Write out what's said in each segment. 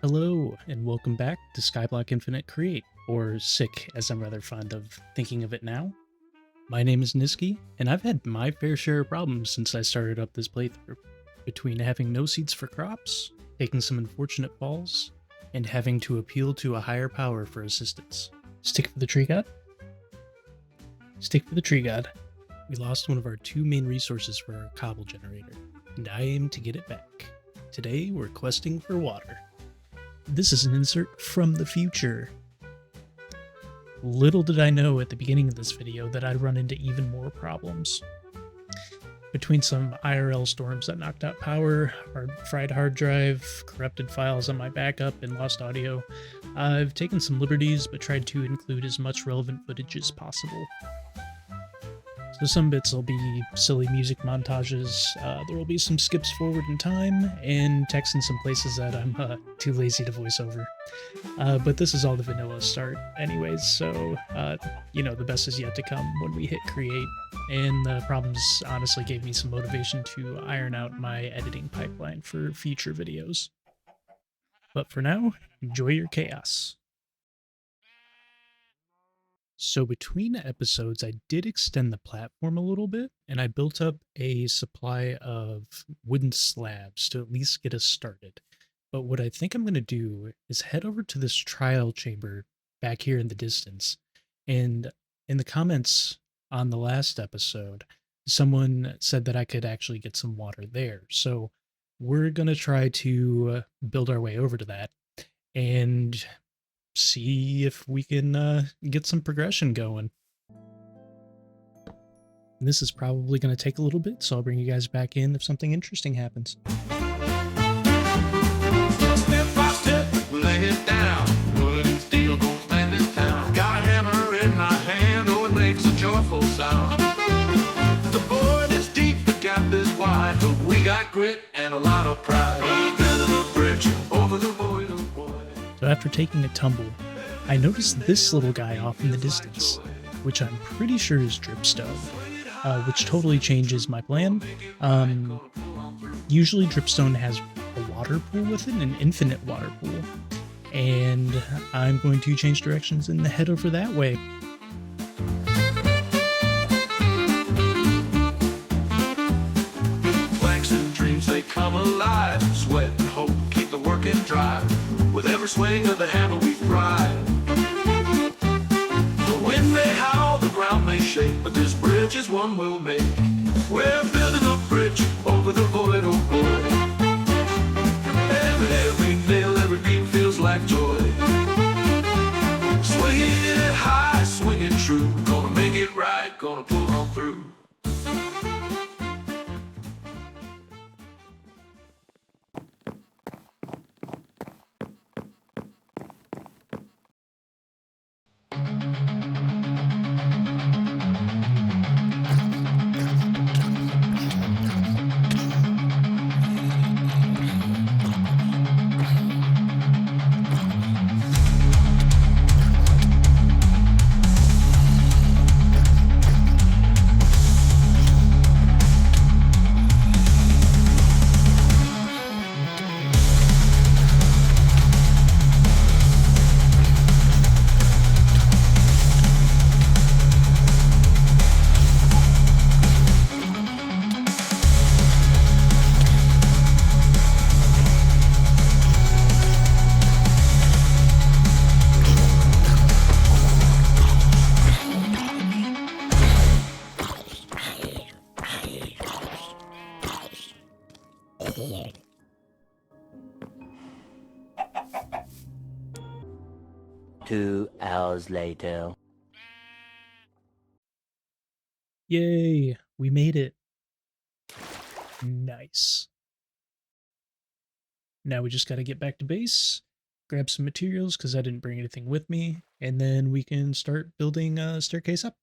Hello, and welcome back to Skyblock Infinite Create, or Sick, as I'm rather fond of thinking of it now. My name is Niski, and I've had my fair share of problems since I started up this playthrough, between having no seeds for crops, taking some unfortunate falls, and having to appeal to a higher power for assistance. Stick for the tree god? Stick for the tree god. We lost one of our two main resources for our cobble generator, and I aim to get it back. Today, we're questing for water. This is an insert from the future. Little did I know at the beginning of this video that I'd run into even more problems. Between some IRL storms that knocked out power, our fried hard drive, corrupted files on my backup, and lost audio, I've taken some liberties but tried to include as much relevant footage as possible. So some bits will be silly music montages, there will be some skips forward in time, and text in some places that I'm too lazy to voice over. But this is all the vanilla start anyways, so, the best is yet to come when we hit create, and the problems honestly gave me some motivation to iron out my editing pipeline for future videos. But for now, enjoy your chaos. So between episodes, I did extend the platform a little bit, and I built up a supply of wooden slabs to at least get us started. But what I think I'm going to do is head over to this trial chamber back here in the distance. And in the comments on the last episode, someone said that I could actually get some water there. So we're going to try to build our way over to that and see if we can get some progression going. And this is probably going to take a little bit, so I'll bring you guys back in if something interesting happens. Step by step, lay it down. Wood and steel gon' stand this town. Got a hammer in my hand, oh, it makes a joyful sound. The void is deep, the gap is wide, but we got grit and a lot of pride. Building a bridge over the void of void. So after taking a tumble, I noticed this little guy off in the distance, which I'm pretty sure is dripstone, which totally changes my plan. Usually dripstone has a water pool with it, an infinite water pool, and I'm going to change directions and head over that way. Planks and dreams, they come alive. Sweat and hope keep the work in drive. With every swing of the hammer we thrive. The wind may howl, the ground may shake, but this bridge is one we'll make. We're building a bridge over the void, oh boy. Every nail, every beam feels like joy. Swinging it high, swinging true. Gonna make it right, gonna pull on through. Two hours later. Yay, we made it. Nice. Now we just got to get back to base, grab some materials because I didn't bring anything with me, and then we can start building a staircase up.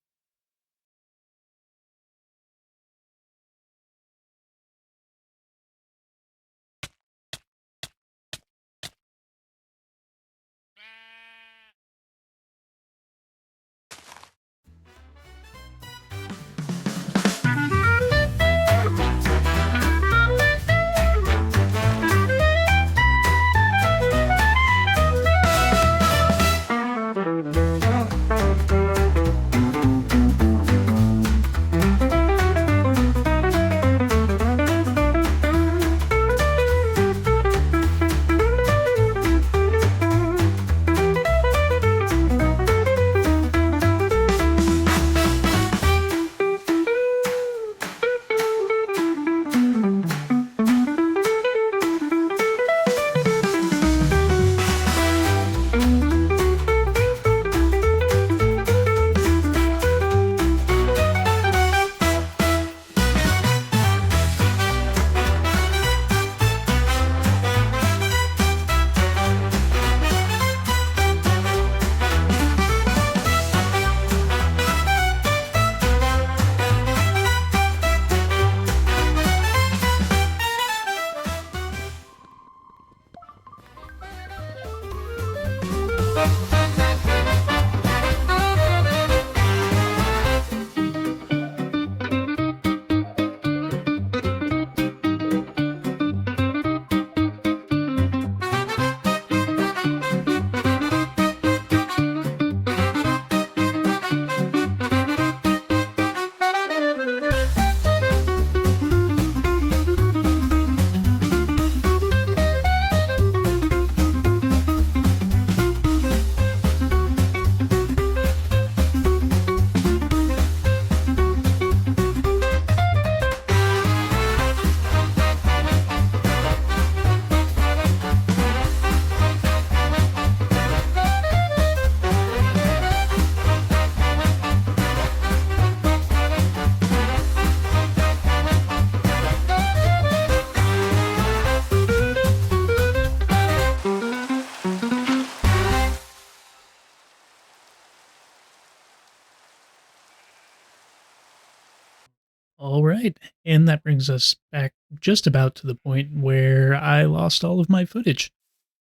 All right, and that brings us back just about to the point where I lost all of my footage.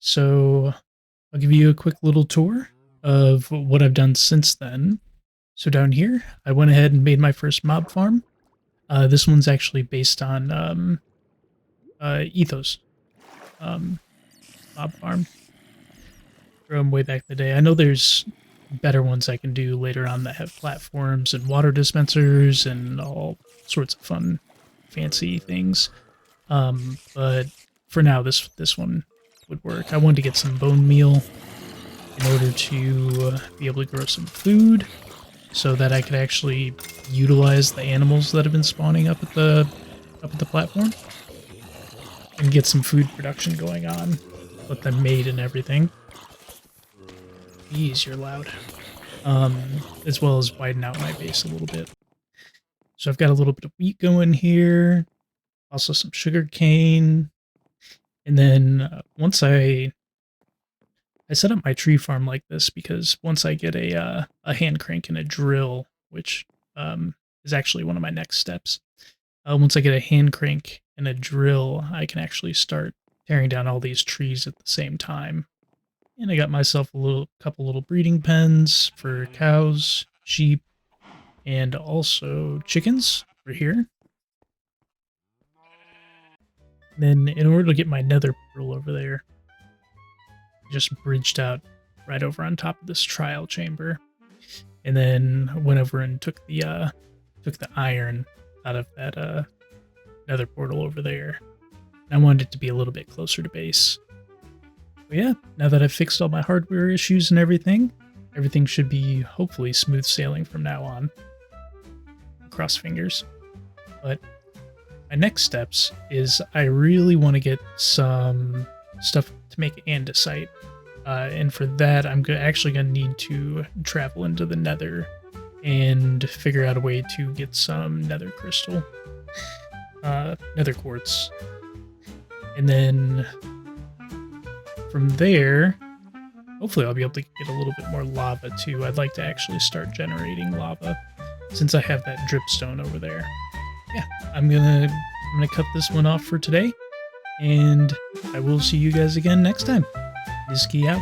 So I'll give you a quick little tour of what I've done since then. So down here, I went ahead and made my first mob farm. This one's actually based on Ethos mob farm from way back in the day. I know there's better ones I can do later on that have platforms and water dispensers and all sorts of fun, fancy things. But for now, this one would work. I wanted to get some bone meal in order to be able to grow some food, so that I could actually utilize the animals that have been spawning up at the platform and get some food production going on, let them mate and everything. Jeez, you're loud. As well as widen out my base a little bit. So I've got a little bit of wheat going here, also some sugar cane, and then once I set up my tree farm like this because once I get a hand crank and a drill, which is actually one of my next steps, once I get a hand crank and a drill, I can actually start tearing down all these trees at the same time. And I got myself a couple little breeding pens for cows, sheep, and also chickens over here. Then in order to get my nether portal over there, I just bridged out right over on top of this trial chamber. And then went over and took the iron out of that nether portal over there. And I wanted it to be a little bit closer to base. But yeah, now that I've fixed all my hardware issues and everything should be hopefully smooth sailing from now on. Cross fingers. But my next steps is I really want to get some stuff to make andesite. And for that, I'm actually going to need to travel into the Nether and figure out a way to get some nether crystal, nether quartz. And then from there, hopefully I'll be able to get a little bit more lava too. I'd like to actually start generating lava since I have that dripstone over there. Yeah, I'm gonna cut this one off for today, and I will see you guys again next time. Whiskey out.